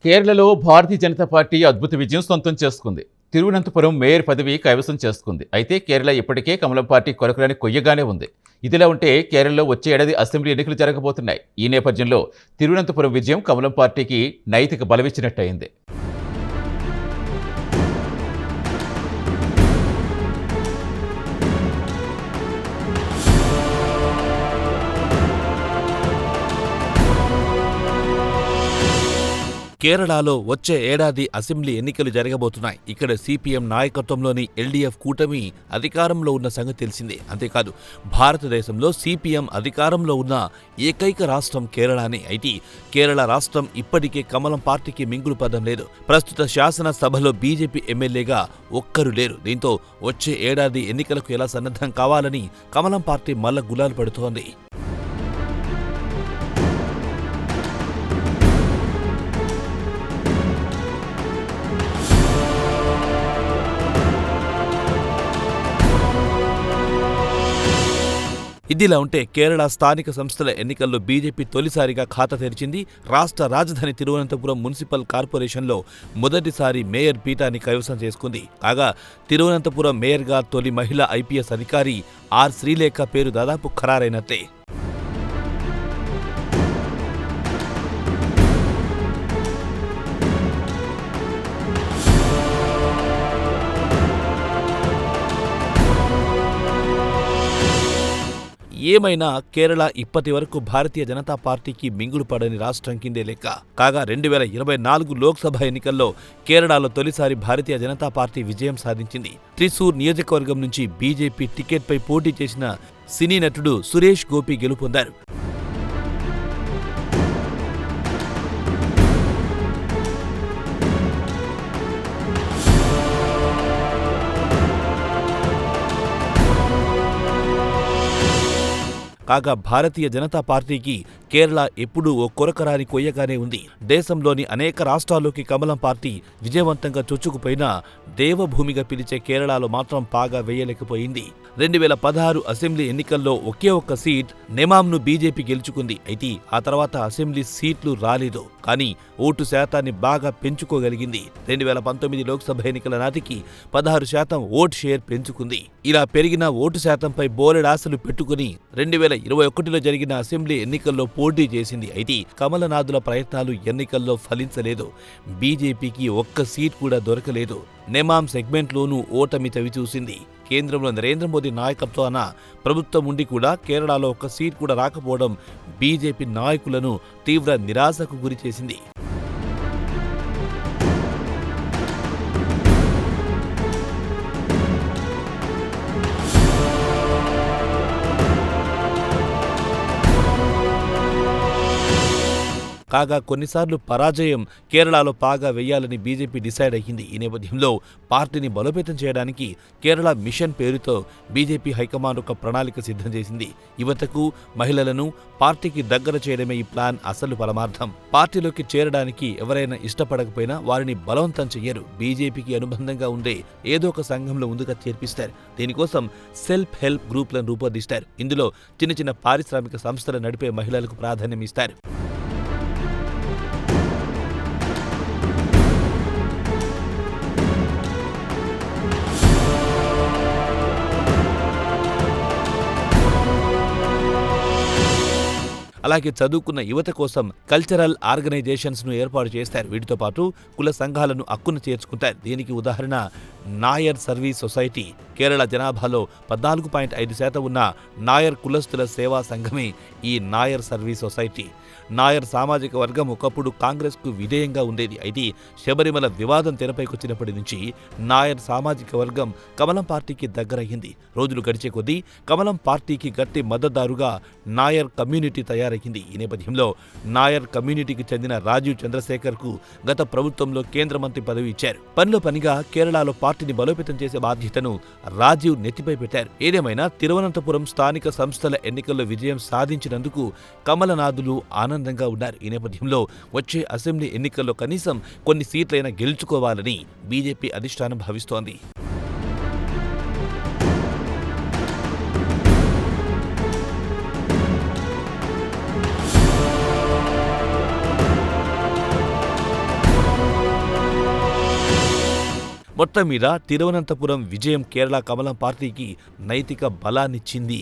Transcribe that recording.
కేరళలో భారతీయ జనతా పార్టీ అద్భుత విజయం సొంతం చేసుకుంది. తిరువనంతపురం మేయర్ పదవి కైవసం చేసుకుంది. అయితే కేరళ ఇప్పటికే కమలం పార్టీ కొరకులని కొయ్యగానే ఉంది. ఇదిలా ఉంటే కేరళలో వచ్చే ఏడాది అసెంబ్లీ ఎన్నికలు జరగబోతున్నాయి. ఈ నేపథ్యంలో తిరువనంతపురం విజయం కమలం పార్టీకి నైతిక బలమిచ్చినట్టయింది. కేరళలో వచ్చే ఏడాది అసెంబ్లీ ఎన్నికలు జరగబోతున్నాయి. ఇక్కడ సిపిఎం నాయకత్వంలోని ఎల్డీఎఫ్ కూటమి అధికారంలో ఉన్న సంగతి తెలిసిందే. అంతేకాదు, భారతదేశంలో సిపిఎం అధికారంలో ఉన్న ఏకైక రాష్ట్రం కేరళనే. అయితే కేరళ రాష్ట్రం ఇప్పటికే కమలం పార్టీకి మింగుడు పదం లేదు. ప్రస్తుత శాసనసభలో బీజేపీ ఎమ్మెల్యేగా ఒక్కరు లేరు. దీంతో వచ్చే ఏడాది ఎన్నికలకు ఎలా సన్నద్ధం కావాలని కమలం పార్టీ మల్ల గులాలు పడుతోంది. ఇదిలా ఉంటే కేరళ స్థానిక సంస్థల ఎన్నికల్లో బీజేపీ తొలిసారిగా ఖాతా తెరిచింది. రాష్ట్ర రాజధాని తిరువనంతపురం మున్సిపల్ కార్పొరేషన్లో మొదటిసారి మేయర్ పీఠాన్ని కైవసం చేసుకుంది. కాగా తిరువనంతపురం మేయర్గా తొలి మహిళా ఐపీఎస్ అధికారి ఆర్ శ్రీలేఖ పేరు దాదాపు ఖరారైనట్లే. ఏమైనా కేరళ ఇప్పటి వరకు భారతీయ జనతా పార్టీకి మింగుడు పడని రాష్ట్రం కిందే లెక్క. కాగా 2024 లోక్సభ ఎన్నికల్లో కేరళలో తొలిసారి భారతీయ జనతా పార్టీ విజయం సాధించింది. త్రిశూర్ నియోజకవర్గం నుంచి బీజేపీ టికెట్పై పోటీ చేసిన సినీ నటుడు సురేష్ గోపి గెలుపొందారు. కాగా భారతీయ జనతా పార్టీకి కేరళ ఎప్పుడూ ఓ కొరకరాని కొయ్యగానే ఉంది. దేశంలోని అనేక రాష్ట్రాల్లోకి కమలం పార్టీ విజయవంతంగా చొచ్చుకుపోయినా దేవభూమిగా పిలిచే కేరళలో మాత్రం పాగా వేయలేకపోయింది. 2016 అసెంబ్లీ ఎన్నికల్లో ఒకే ఒక్క సీట్ నెమాంను బీజేపీ గెలుచుకుంది. అయితే ఆ తర్వాత అసెంబ్లీ సీట్లు రాలేదు. కానీ ఓటు శాతాన్ని బాగా పెంచుకోగలిగింది. 2019 లోక్సభ ఎన్నికల నాటికి 16% ఓటు షేర్ పెంచుకుంది. ఇలా పెరిగిన ఓటు శాతంపై బోలెడాశలు పెట్టుకుని 2021లో జరిగిన అసెంబ్లీ ఎన్నికల్లో పోటీ చేసింది. అయితే కమలనాథుల ప్రయత్నాలు ఎన్నికల్లో ఫలించలేదు. బీజేపీకి ఒక్క సీట్ కూడా దొరకలేదు. నెమాం సెగ్మెంట్లోనూ ఓటమి చవిచూసింది. కేంద్రంలో నరేంద్ర మోదీ నాయకత్వాన ప్రభుత్వం ఉండి కూడా కేరళలో ఒక్క సీట్ కూడా రాకపోవడం బీజేపీ నాయకులను తీవ్ర నిరాశకు గురిచేసింది. కాగా కొన్నిసార్లు పరాజయం కేరళలో పాగా వేయాలని బీజేపీ డిసైడ్ అయ్యింది. ఈ నేపథ్యంలో పార్టీని బలోపేతం చేయడానికి కేరళ మిషన్ పేరుతో బీజేపీ హైకమాండ్ ఒక ప్రణాళిక సిద్ధం చేసింది. యువతకు, మహిళలను పార్టీకి దగ్గర చేయడమే ఈ ప్లాన్ అసలు పరమార్థం. పార్టీలోకి చేరడానికి ఎవరైనా ఇష్టపడకపోయినా వారిని బలవంతం చెయ్యరు. బీజేపీకి అనుబంధంగా ఉండే ఏదో ఒక సంఘంలో ముందుగా చేర్పిస్తారు. దీనికోసం సెల్ఫ్ హెల్ప్ గ్రూప్లను రూపొందిస్తారు. ఇందులో చిన్న చిన్న పారిశ్రామిక సంస్థలు నడిపే మహిళలకు ప్రాధాన్యం ఇస్తారు. అలాగే చదువుకున్న యువత కోసం కల్చరల్ ఆర్గనైజేషన్స్ ను ఏర్పాటు చేస్తారు. వీటితో పాటు కుల సంఘాలను అక్కున చేర్చుకుంటారు. దీనికి ఉదాహరణ నాయర్ సర్వీస్ సొసైటీ. కేరళ జనాభాలో 14.5% ఉన్న నాయర్ కులస్తుల సేవా సంఘమే ఈ నాయర్ సర్వీస్ సొసైటీ. నాయర్ సామాజిక వర్గం ఒకప్పుడు కాంగ్రెస్కు విధేయంగా ఉండేది. అయితే శబరిమల వివాదం తెరపైకొచ్చినప్పటి నుంచి నాయర్ సామాజిక వర్గం కమలం పార్టీకి దగ్గరయ్యింది. రోజులు గడిచే కొద్దీ కమలం పార్టీకి గట్టి మద్దతుదారుగా నాయర్ కమ్యూనిటీ తయారైంది. ఈ నేపథ్యంలో నాయర్ కమ్యూనిటీకి చెందిన రాజీవ్ చంద్రశేఖర్ కు గత ప్రభుత్వంలో కేంద్ర మంత్రి పదవి ఇచ్చారు. పనిలో పనిగా కేరళలో పార్టీని బలోపేతం చేసే బాధ్యతను రాజీవ్ నెత్తిపై పెట్టారు. ఏదేమైనా తిరువనంతపురం స్థానిక సంస్థల ఎన్నికల్లో విజయం సాధించినందుకు కమలనాథులు ఆనందంగా ఉన్నారు. ఈ నేపథ్యంలో వచ్చే అసెంబ్లీ ఎన్నికల్లో కనీసం కొన్ని సీట్లైనా గెలుచుకోవాలని బీజేపీ అధిష్టానం భావిస్తోంది. మొత్తం మీద తిరువనంతపురం విజయం కేరళ కమలం పార్టీకి నైతిక బలాన్నిచ్చింది.